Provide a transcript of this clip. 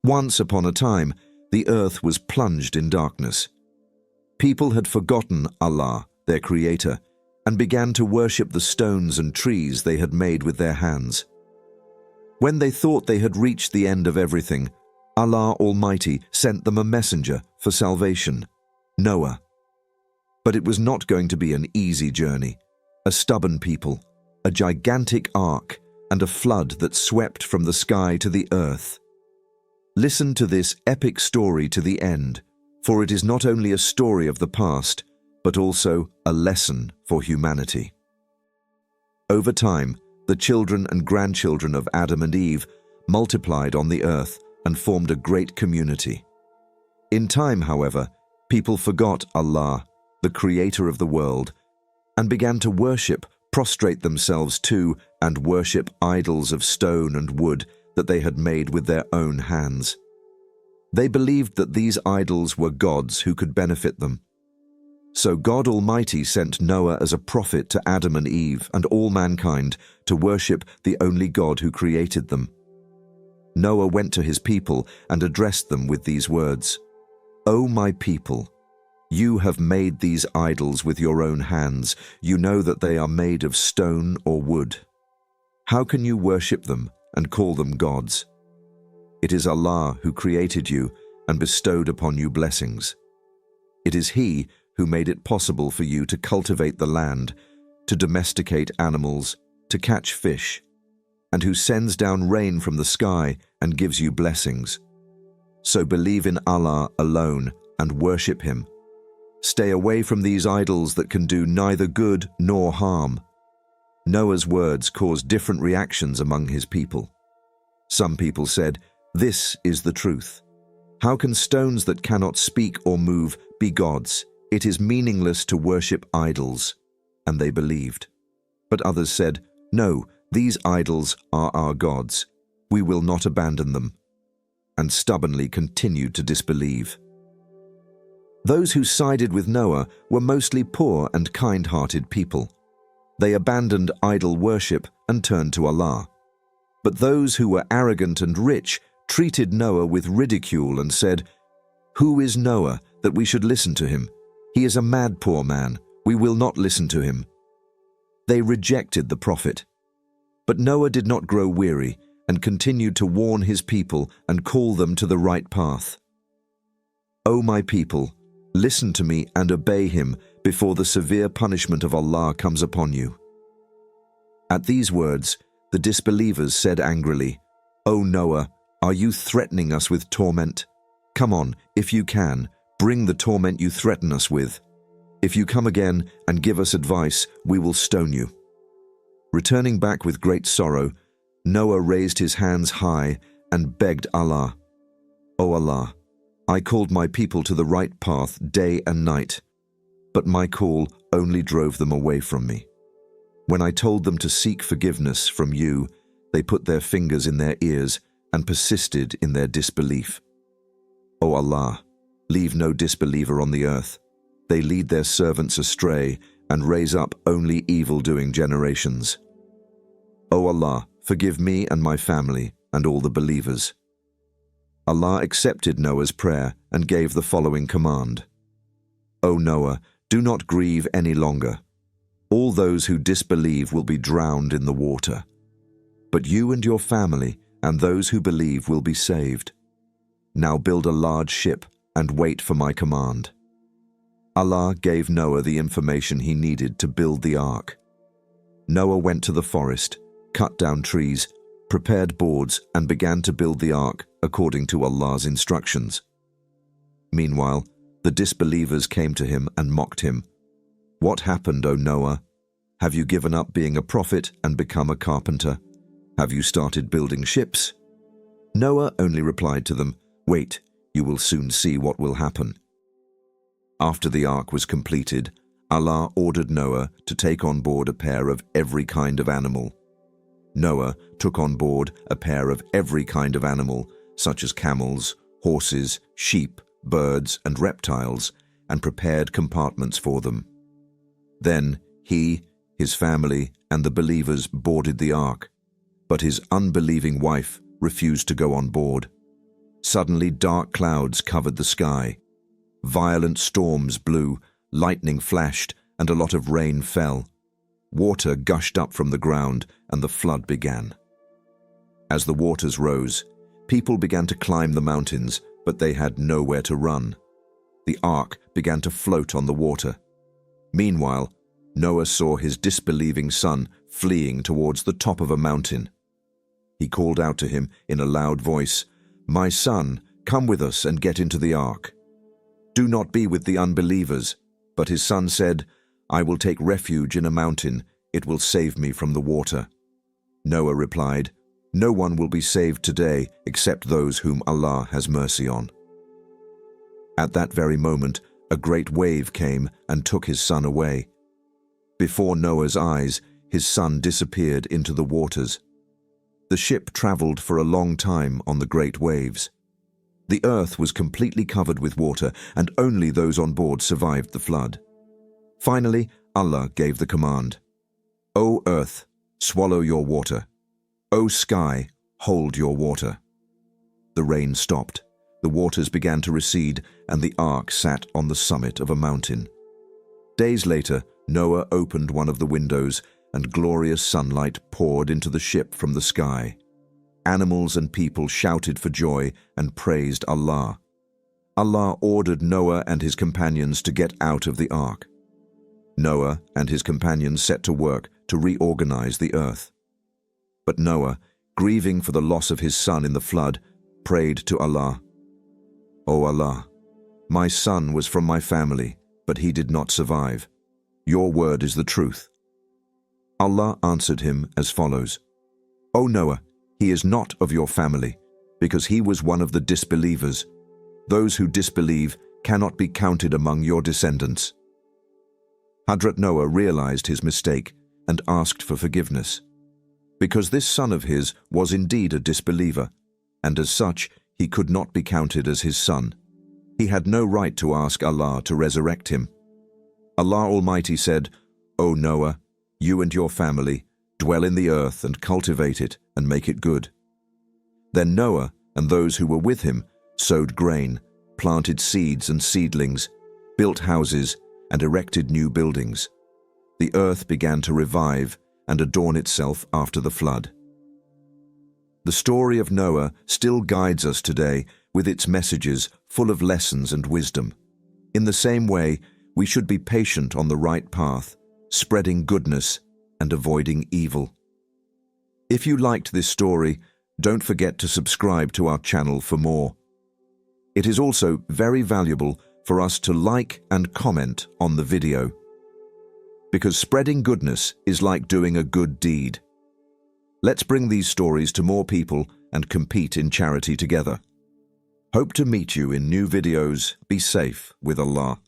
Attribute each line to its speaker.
Speaker 1: Once upon a time, the earth was plunged in darkness. People had forgotten Allah, their creator, and began to worship the stones and trees they had made with their hands. When they thought they had reached the end of everything, Allah Almighty sent them a messenger for salvation, Noah. But it was not going to be an easy journey. A stubborn people, a gigantic ark, and a flood that swept from the sky to the earth. Listen to this epic story to the end, for it is not only a story of the past, but also a lesson for humanity. Over time, the children and grandchildren of Adam and Eve multiplied on the earth and formed a great community. In time, however, people forgot Allah, the creator of the world, and began to prostrate themselves to, and worship idols of stone and wood that they had made with their own hands. They believed that these idols were gods who could benefit them. So God Almighty sent Noah as a prophet to Adam and Eve and all mankind to worship the only God who created them. Noah went to his people and addressed them with these words, "O my people, you have made these idols with your own hands. You know that they are made of stone or wood. How can you worship them and call them gods? It is Allah who created you and bestowed upon you blessings. It is He who made it possible for you to cultivate the land, to domesticate animals, to catch fish, and who sends down rain from the sky and gives you blessings. So believe in Allah alone and worship Him. Stay away from these idols that can do neither good nor harm." Noah's words caused different reactions among his people. Some people said, "This is the truth. How can stones that cannot speak or move be gods? It is meaningless to worship idols." And they believed. But others said, "No, these idols are our gods. We will not abandon them," and stubbornly continued to disbelieve. Those who sided with Noah were mostly poor and kind-hearted people. They abandoned idol worship and turned to Allah. But those who were arrogant and rich treated Noah with ridicule and said, "Who is Noah that we should listen to him? He is a mad poor man. We will not listen to him." They rejected the prophet. But Noah did not grow weary and continued to warn his people and call them to the right path. "O my people, listen to me and obey him before the severe punishment of Allah comes upon you." At these words, the disbelievers said angrily, "O Noah, are you threatening us with torment? Come on, if you can, bring the torment you threaten us with. If you come again and give us advice, we will stone you." Returning back with great sorrow, Noah raised his hands high and begged Allah, "O Allah, I called my people to the right path day and night, but my call only drove them away from me. When I told them to seek forgiveness from you, they put their fingers in their ears and persisted in their disbelief. O Allah, leave no disbeliever on the earth. They lead their servants astray and raise up only evil-doing generations. O Allah, forgive me and my family and all the believers." Allah accepted Noah's prayer and gave the following command, "O Noah, do not grieve any longer. All those who disbelieve will be drowned in the water. But you and your family and those who believe will be saved. Now build a large ship and wait for my command." Allah gave Noah the information he needed to build the ark. Noah went to the forest, cut down trees, prepared boards, and began to build the ark according to Allah's instructions. Meanwhile, the disbelievers came to him and mocked him. "What happened, O Noah? Have you given up being a prophet and become a carpenter? Have you started building ships?" Noah only replied to them, "Wait, you will soon see what will happen." After the ark was completed, Allah ordered Noah to take on board a pair of every kind of animal. Noah took on board a pair of every kind of animal, such as camels, horses, sheep, birds, and reptiles, and prepared compartments for them. Then he, his family, and the believers boarded the ark, but his unbelieving wife refused to go on board. Suddenly dark clouds covered the sky. Violent storms blew, lightning flashed, and a lot of rain fell. Water gushed up from the ground, and the flood began. As the waters rose, people began to climb the mountains, but they had nowhere to run. The ark began to float on the water. Meanwhile, Noah saw his disbelieving son fleeing towards the top of a mountain. He called out to him in a loud voice, "My son, come with us and get into the ark. Do not be with the unbelievers." But his son said, "I will take refuge in a mountain. It will save me from the water." Noah replied, "No one will be saved today except those whom Allah has mercy on." At that very moment, a great wave came and took his son away. Before Noah's eyes, his son disappeared into the waters. The ship traveled for a long time on the great waves. The earth was completely covered with water, and only those on board survived the flood. Finally, Allah gave the command, "O earth, swallow your water. O sky, hold your water." The rain stopped, the waters began to recede, and the ark sat on the summit of a mountain. Days later, Noah opened one of the windows, and glorious sunlight poured into the ship from the sky. Animals and people shouted for joy and praised Allah. Allah ordered Noah and his companions to get out of the ark. Noah and his companions set to work to reorganize the earth. But Noah, grieving for the loss of his son in the flood, prayed to Allah, "O Allah, my son was from my family, but he did not survive. Your word is the truth." Allah answered him as follows, "O Noah, he is not of your family, because he was one of the disbelievers. Those who disbelieve cannot be counted among your descendants." Hadrat Noah realized his mistake and asked for forgiveness. Because this son of his was indeed a disbeliever, and as such, he could not be counted as his son. He had no right to ask Allah to resurrect him. Allah Almighty said, "O Noah, you and your family dwell in the earth and cultivate it and make it good." Then Noah and those who were with him sowed grain, planted seeds and seedlings, built houses, and erected new buildings. The earth began to revive and adorn itself after the flood. The story of Noah still guides us today with its messages full of lessons and wisdom. In the same way, we should be patient on the right path, spreading goodness and avoiding evil. If you liked this story, don't forget to subscribe to our channel for more. It is also very valuable for us to like and comment on the video, because spreading goodness is like doing a good deed. Let's bring these stories to more people and compete in charity together. Hope to meet you in new videos. Be safe with Allah.